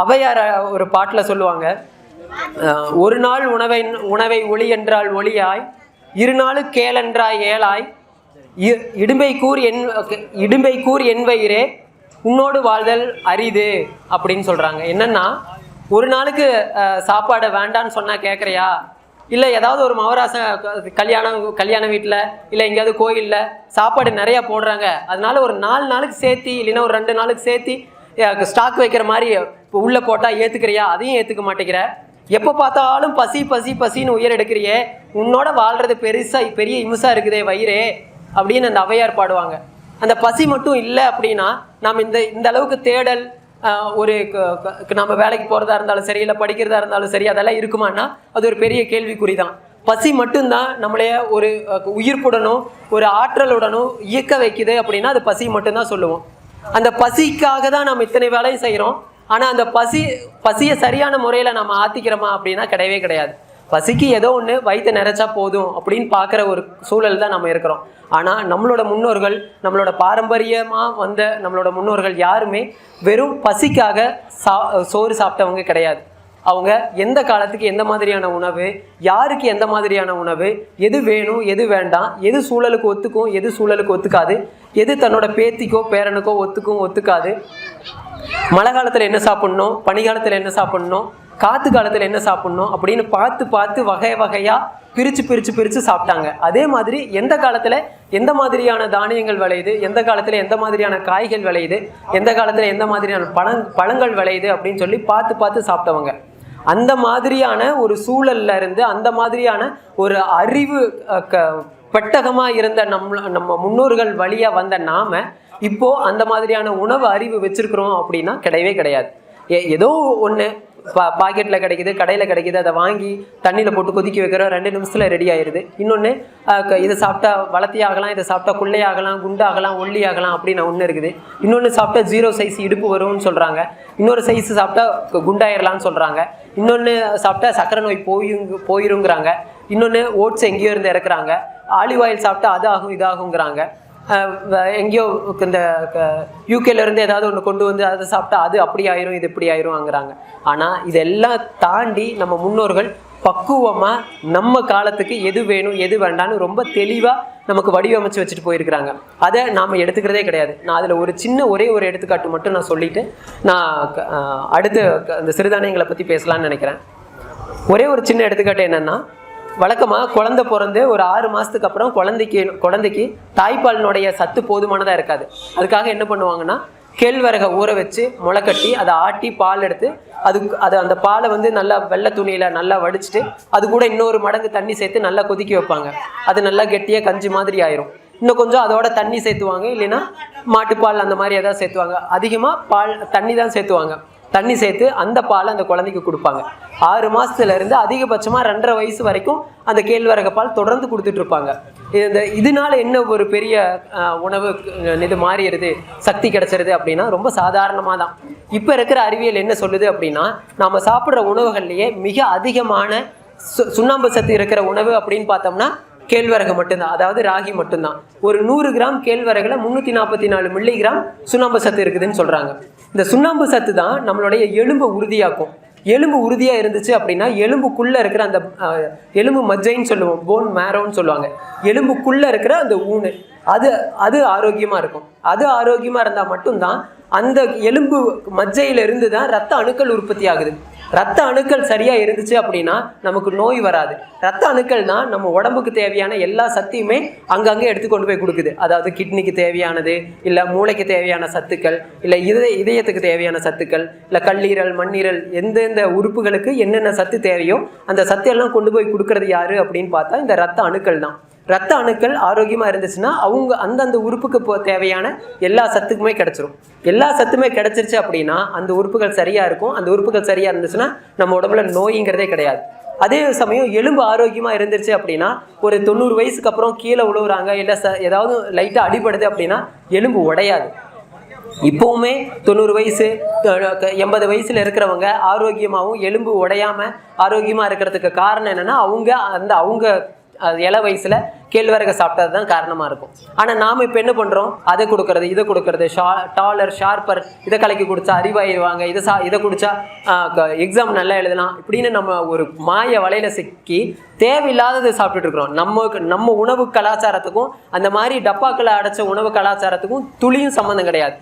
ஔவையார் ஒரு பாட்டில் சொல்லுவாங்க, ஒரு நாள் உணவை ஒளி என்றால் ஒளியாய், இருநாளு கேளென்றாய் ஏழாய், இடும்பை கூர் என் வயிறே உன்னோடு வாழ்தல் அரிது அப்படின்னு சொல்கிறாங்க. என்னென்னா, ஒரு நாளுக்கு சாப்பாடை வேண்டான்னு சொன்னால் கேட்குறியா, இல்லை ஏதாவது ஒரு மவராச கல்யாண வீட்டில் இல்லை எங்கேயாவது கோயிலில் சாப்பாடு நிறையா போடுறாங்க, அதனால ஒரு 4 நாளுக்கு சேர்த்தி இல்லைன்னா ஒரு 2 நாளுக்கு சேர்த்தி ஸ்டாக் வைக்கிற மாதிரி இப்போ உள்ளே போட்டால் ஏற்றுக்கிறியா, அதையும் ஏற்றுக்க மாட்டேங்கிற. எப்போ பார்த்தாலும் பசி பசி பசின்னு உயிர் எடுக்கிறியே, உன்னோட வாழ்கிறது பெரிய இம்சா இருக்குதே வயிறே அப்படின்னு அந்த ஔவையார் பாடுவாங்க. அந்த பசி மட்டும் இல்லை அப்படின்னா நாம் இந்த அளவுக்கு தேடல், ஒரு நம்ம வேலைக்கு போகிறதா இருந்தாலும் சரி, இல்லை படிக்கிறதா இருந்தாலும் சரி, அதெல்லாம் இருக்குமான்னா அது ஒரு பெரிய கேள்விக்குறி தான். பசி மட்டும்தான் நம்மளைய ஒரு உயிர்ப்புடனும் ஒரு ஆற்றலுடனும் இயக்க வைக்குது அப்படின்னா அது பசி மட்டும்தான் சொல்லுவோம். அந்த பசிக்காக தான் நம்ம இத்தனை வேலையும் செய்கிறோம். ஆனால் அந்த பசியை சரியான முறையில் நம்ம ஆற்றிக்கிறோமா அப்படின்னா கிடையவே கிடையாது. பசிக்கு ஏதோ ஒன்று வயிற்று நிறைச்சா போதும் அப்படின்னு பார்க்குற ஒரு சூழல் தான் நம்ம இருக்கிறோம். ஆனால் நம்மளோட முன்னோர்கள், நம்மளோட பாரம்பரியமாக வந்த நம்மளோட முன்னோர்கள் யாருமே வெறும் பசிக்காக சோறு சாப்பிட்டவங்க கிடையாது. அவங்க எந்த காலத்துக்கு எந்த மாதிரியான உணவு, யாருக்கு எந்த மாதிரியான உணவு, எது வேணும் எது வேண்டாம், எது சூழலுக்கு ஒத்துக்கும் எது சூழலுக்கு ஒத்துக்காது, எது தன்னோட பேத்திக்கோ பேரனுக்கோ ஒத்துக்காது, மழை காலத்தில் என்ன சாப்பிட்ணும், பனிக்காலத்தில் என்ன சாப்பிட்ணும், காற்று காலத்தில் என்ன சாப்பிட்ணும் அப்படின்னு பார்த்து வகையாக பிரித்து சாப்பிட்டாங்க. அதே மாதிரி எந்த காலத்தில் எந்த மாதிரியான தானியங்கள் விளையுது, எந்த காலத்தில் எந்த மாதிரியான காய்கள் விளையுது, எந்த காலத்தில் எந்த மாதிரியான பழங்கள் விளையுது அப்படின்னு சொல்லி பார்த்து சாப்பிட்டவங்க. அந்த மாதிரியான ஒரு சூழல்ல இருந்து, அந்த மாதிரியான ஒரு அறிவு பெட்டகமாக இருந்த நம்ம முன்னோர்கள் வழியாக வந்த நாம இப்போ அந்த மாதிரியான உணவு அறிவு வச்சிருக்கிறோம் அப்படின்னா கிடையவே கிடையாது. ஏதோ ஒன்று பாக்கெட்டில் கிடைக்குது, கடையில் கிடைக்குது, அதை வாங்கி தண்ணியில் போட்டு கொதிக்க வைக்கிறோம், 2 நிமிஷத்தில் ரெடி ஆயிடுது. இன்னொன்று, இதை சாப்பிட்டா வளர்த்தி ஆகலாம், இதை சாப்பிட்டா குள்ளையாகலாம், குண்டாகலாம், ஒல்லியாகலாம் அப்படின்னு ஒன்று இருக்குது. இன்னொன்று சாப்பிட்டா 0 சைஸ் இடுப்பு வரும்னு சொல்கிறாங்க. இன்னொரு சைஸ் சாப்பிட்டா குண்டாயிரலாம்னு சொல்கிறாங்க. இன்னொன்று சாப்பிட்டா சக்கரை நோய் போயிருங்கிறாங்க. இன்னொன்று ஓட்ஸ் எங்கேயோ இருந்து இறக்குறாங்க. ஆலிவ் ஆயில் சாப்பிட்டா அது ஆகும் இதாகுங்கிறாங்க. எங்கேயோ இந்த யூகேலேருந்து ஏதாவது ஒன்று கொண்டு வந்து அதை சாப்பிட்டா அது அப்படி ஆயிரும் இது இப்படி ஆயிரும்ங்கிறாங்க. ஆனால் இதெல்லாம் தாண்டி நம்ம முன்னோர்கள் பக்குவமாக நம்ம காலத்துக்கு எது வேணும் எது வேண்டான்னு ரொம்ப தெளிவாக நமக்கு வடிவமைச்சு வச்சுட்டு போயிருக்கிறாங்க. அதை நாம் எடுத்துக்கிறதே கிடையாது. நான் அதில் ஒரே ஒரு எடுத்துக்காட்டு மட்டும் நான் சொல்லிவிட்டு நான் அடுத்து அந்த சிறுதானியங்களை பற்றி பேசலான்னு நினைக்கிறேன். ஒரே ஒரு சின்ன எடுத்துக்காட்டு என்னென்னா, வழக்கமாக குழந்தை பிறந்து ஒரு 6 மாதத்துக்கு அப்புறம் குழந்தைக்கு தாய்ப்பாலினுடைய சத்து போதுமானதாக இருக்காது. அதுக்காக என்ன பண்ணுவாங்கன்னா, கேழ்வரகை ஊற வச்சு முளைக்கட்டி அதை ஆட்டி பால் எடுத்து அந்த பாலை வந்து நல்லா வெள்ளை துணியில் நல்லா வடிச்சிட்டு அது கூட இன்னொரு மடங்கு தண்ணி சேர்த்து நல்லா கொதிக்க வைப்பாங்க. அது நல்லா கெட்டியாக கஞ்சி மாதிரி ஆயிரும். இன்னும் கொஞ்சம் அதோட தண்ணி சேர்த்துவாங்க, இல்லைன்னா மாட்டுப்பால் அந்த மாதிரி எதாவது சேர்த்துவாங்க. அதிகமாக தண்ணி தான் சேர்த்துவாங்க. தண்ணி சேர்த்து அந்த பாலை அந்த குழந்தைக்கு கொடுப்பாங்க. 6 மாதத்துலேருந்து அதிகபட்சமாக 2.5 வயசு வரைக்கும் அந்த கேழ்வரகு பால் தொடர்ந்து கொடுத்துட்டு இருப்பாங்க. இதனால என்ன ஒரு பெரிய உணவு இது மாறிடுது, சக்தி கிடைச்சிருது அப்படின்னா ரொம்ப சாதாரணமாக தான். இப்போ இருக்கிற அறிவியல் என்ன சொல்லுது அப்படின்னா, நாம் சாப்பிட்ற உணவுகள்லேயே மிக அதிகமான சுண்ணாம்பு சத்து இருக்கிற உணவு அப்படின்னு பார்த்தோம்னா கேழ்வரகு மட்டும்தான், அதாவது ராகி மட்டும்தான். ஒரு 100 கிராம் கேழ்வரகுல 344 மில்லிகிராம் சுண்ணாம்பு சத்து இருக்குதுன்னு சொல்கிறாங்க. இந்த சுண்ணாம்பு சத்து தான் நம்மளுடைய எலும்பு உறுதியாக்கும். எலும்பு உறுதியாக இருந்துச்சு அப்படின்னா எலும்புக்குள்ளே இருக்கிற அந்த எலும்பு மஜ்ஜைன்னு சொல்லுவோம், போன் மேரோன்னு சொல்லுவாங்க. எலும்புக்குள்ளே இருக்கிற அந்த ஊனு அது ஆரோக்கியமாக இருக்கும். அது ஆரோக்கியமாக இருந்தால் மட்டும்தான் அந்த எலும்பு மஜ்ஜையிலிருந்து தான் ரத்த அணுக்கள் உற்பத்தி ஆகுது. ரத்த அணுக்கள் சரியாக இருந்துச்சு அப்படின்னா நமக்கு நோய் வராது. ரத்த அணுக்கள் தான் நம்ம உடம்புக்கு தேவையான எல்லா சத்தையுமே அங்கங்கே எடுத்துக்கொண்டு போய் கொடுக்குது. அதாவது கிட்னிக்கு தேவையானது, இல்லை மூளைக்கு தேவையான சத்துக்கள், இல்லை இதயத்துக்கு தேவையான சத்துக்கள், இல்லை கல்லீரல் மண்ணீரல் எந்தெந்த உறுப்புகளுக்கு என்னென்ன சத்து தேவையோ அந்த சத்தையெல்லாம் கொண்டு போய் கொடுக்கறது யாரு அப்படின்னு பார்த்தா இந்த ரத்த அணுக்கள் தான். ரத்த அணுக்கள் ஆரோக்கியமாக இருந்துச்சுன்னா அவங்க அந்தந்த உறுப்புக்கு தேவையான எல்லா சத்துக்குமே கிடைச்சிரும். எல்லா சத்துமே கிடைச்சிருச்சு அப்படின்னா அந்த உறுப்புகள் சரியாக இருக்கும். அந்த உறுப்புகள் சரியாக இருந்துச்சுன்னா நம்ம உடம்புல நோய்ங்கிறதே கிடையாது. அதே சமயம் எலும்பு ஆரோக்கியமாக இருந்துருச்சு அப்படின்னா ஒரு 90 வயசுக்கு அப்புறம் கீழே விழுவுறாங்க, இல்லை ஏதாவது லைட்டாக அடிபடுது அப்படின்னா எலும்பு உடையாது. இப்போவுமே 90 வயசு 80 வயசில் இருக்கிறவங்க ஆரோக்கியமாகவும் எலும்பு உடையாமல் ஆரோக்கியமாக இருக்கிறதுக்கு காரணம் என்னென்னா அவங்க இள வயசில் கேழ்வரகு சாப்பிட்டது தான் காரணமாக இருக்கும். ஆனால் நாம் இப்போ என்ன பண்ணுறோம், அதை கொடுக்கறது இதை கொடுக்கறது, டாலர் ஷார்ப்பர் இதை கலக்கி குடித்தா அறிவாயிருவாங்க, இதை குடித்தா எக்ஸாம் நல்லா எழுதலாம் இப்படின்னு நம்ம ஒரு மாய வலையில் சிக்கி தேவையில்லாதது சாப்பிட்டுட்டு இருக்கிறோம். நம்ம உணவு கலாச்சாரத்துக்கும் அந்த மாதிரி டப்பாக்களை அடைச்ச உணவு கலாச்சாரத்துக்கும் துளியும் சம்மந்தம் கிடையாது.